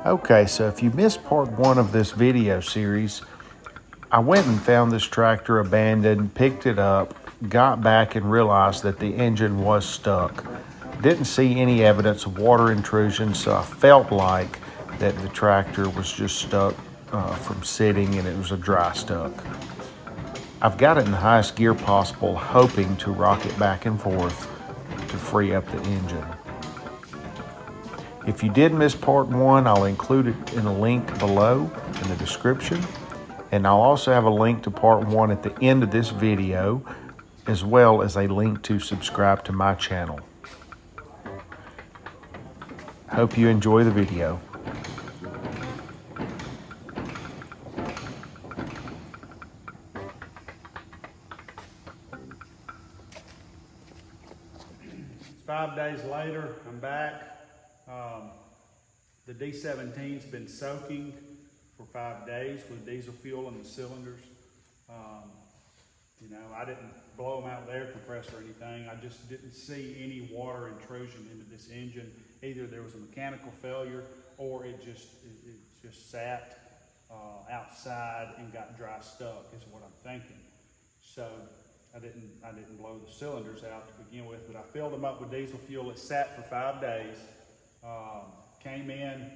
Okay, so if you missed part one of this video series, I went and found this tractor abandoned, picked it up, got back and realized that the engine was stuck. Didn't see any evidence of water intrusion, so I felt like that the tractor was just stuck from sitting and it was a dry stuck. I've got it in the highest gear possible, hoping to rock it back and forth to free up the engine. If you did miss part one, I'll include it in a link below in the description. And I'll also have a link to part one at the end of this video, as well as a link to subscribe to my channel. Hope you enjoy the video. It's 5 days later, I'm back. The D-17's been soaking for 5 days with diesel fuel in the cylinders. I didn't blow them out with air compressor or anything. I just didn't see any water intrusion into this engine. Either there was a mechanical failure or it just sat outside and got dry stuck is what I'm thinking. So I didn't blow the cylinders out to begin with, but I filled them up with diesel fuel. It sat for 5 days. Came in,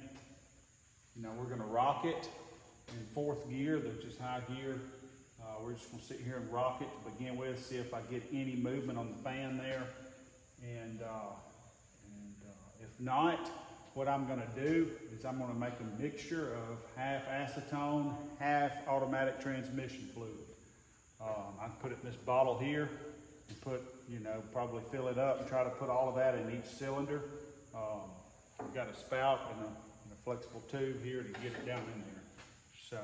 we're gonna rock it in fourth gear, that's just high gear. We're just gonna sit here and rock it to begin with, see if I get any movement on the fan there. And if not, what I'm gonna do is I'm gonna make a mixture of half acetone, half automatic transmission fluid. I put it in this bottle here and put, probably fill it up and try to put all of that in each cylinder. We've got a spout and a flexible tube here to get it down in there. So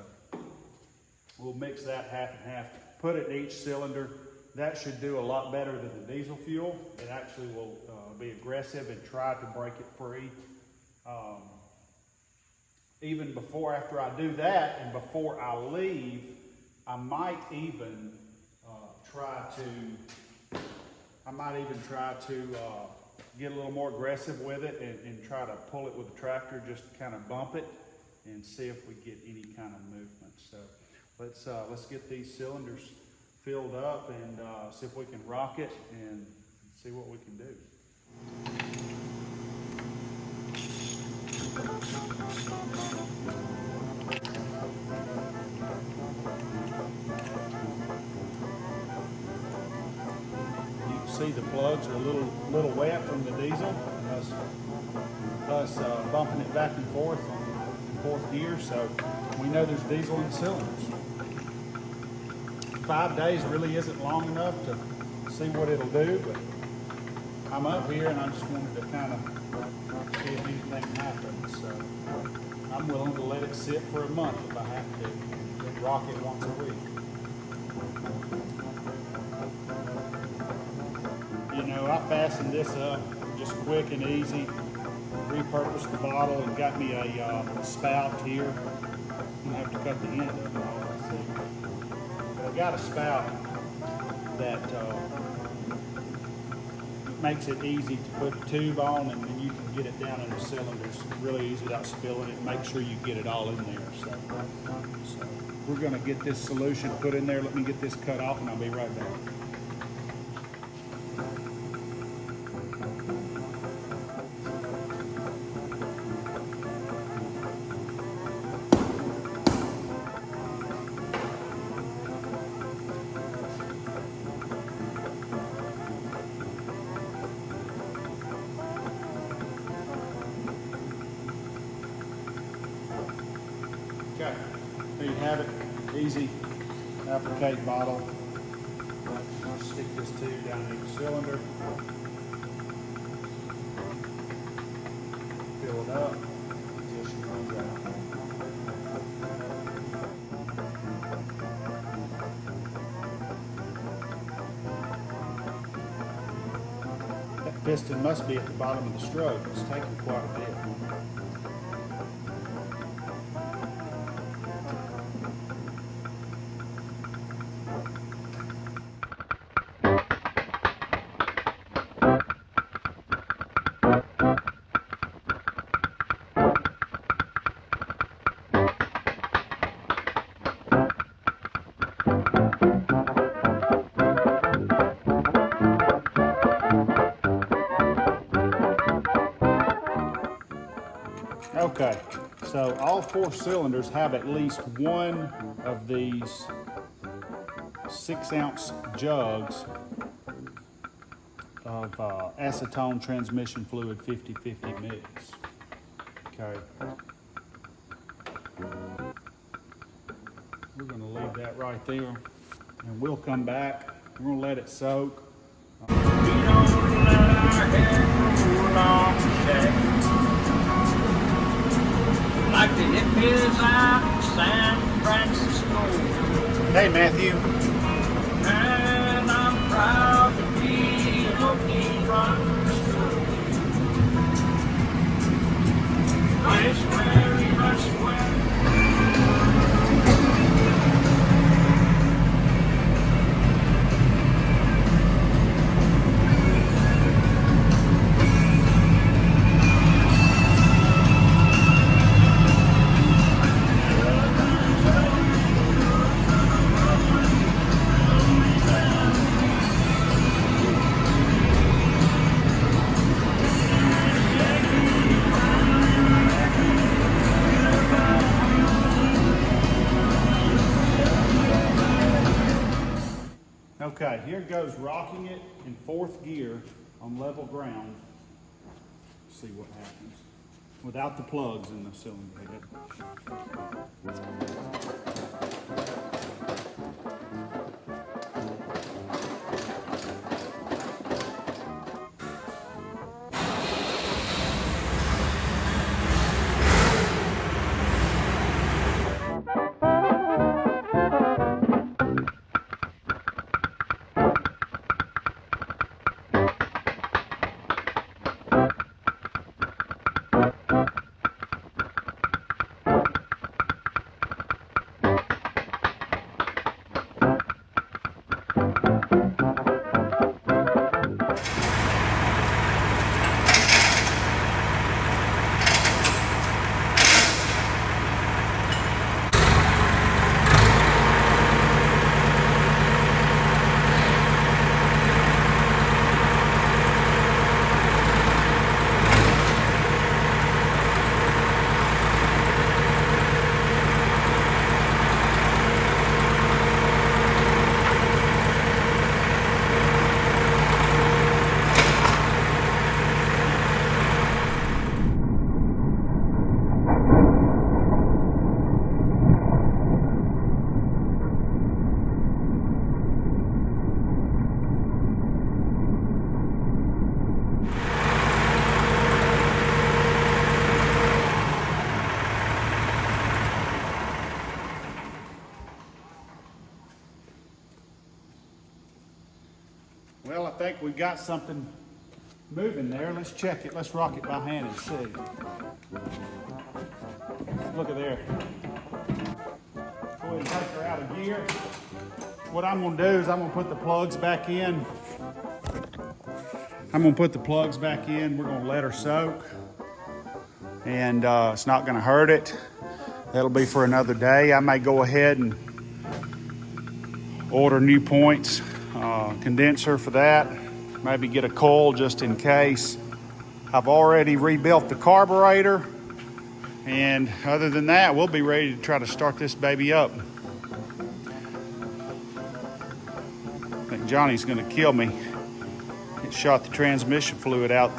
we'll mix that half and half, put it in each cylinder. That should do a lot better than the diesel fuel. It actually will be aggressive and try to break it free. Even after I do that and before I leave, I might even try to get a little more aggressive with it and try to pull it with the tractor, just kind of bump it and see if we get any kind of movement. So let's get these cylinders filled up and see if we can rock it and see what we can do. See, the plugs are a little wet from the diesel, us bumping it back and forth in fourth gear, so we know there's diesel in the cylinders. 5 days really isn't long enough to see what it'll do, but I'm up here and I just wanted to kind of see if anything happens. So I'm willing to let it sit for a month if I have to, and rock it once a week. I fastened this up just quick and easy, repurposed the bottle and got me a spout here. I'm gonna have to cut the end of it off, see. But I got a spout that makes it easy to put a tube on, and then you can get it down in the cylinders really easy without spilling it. Make sure you get it all in there. So we're gonna get this solution put in there. Let me get this cut off and I'll be right back. Okay, there you have it. Easy applique bottle. Stick this tube down in each cylinder. Fill it up until she runs out. That piston must be at the bottom of the stroke. It's taking quite a bit. Okay, so all 4 cylinders have at least one of these 6-ounce jugs of acetone transmission fluid 50-50 mix. Okay. We're going to leave that right there, and we'll come back. We're going to let it soak. We don't let our hair roll off the shack like the hippies out in San Francisco. Hey, Matthew. And I'm proud to be an Okie from the place where we must win. Okay, here goes rocking it in 4th gear on level ground. See what happens without the plugs in the cylinder head. Well, I think we've got something moving there. Let's check it. Let's rock it by hand and see. Look at there. Go ahead and take her out of gear. What I'm going to do is I'm going to put the plugs back in. We're going to let her soak. And it's not going to hurt it. That'll be for another day. I may go ahead and order new points. Condenser for that, maybe get a coil just in case. I've already rebuilt the carburetor, and other than that, we'll be ready to try to start this baby up. I think Johnny's gonna kill me. It shot the transmission fluid out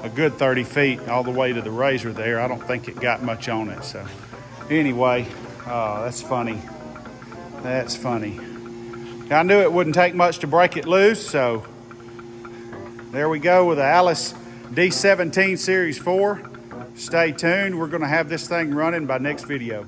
a good 30 feet all the way to the razor there. I don't think it got much on it. So anyway, that's funny. That's funny. I knew it wouldn't take much to break it loose, so there we go with the Allis D17 Series IV. Stay tuned. We're going to have this thing running by next video.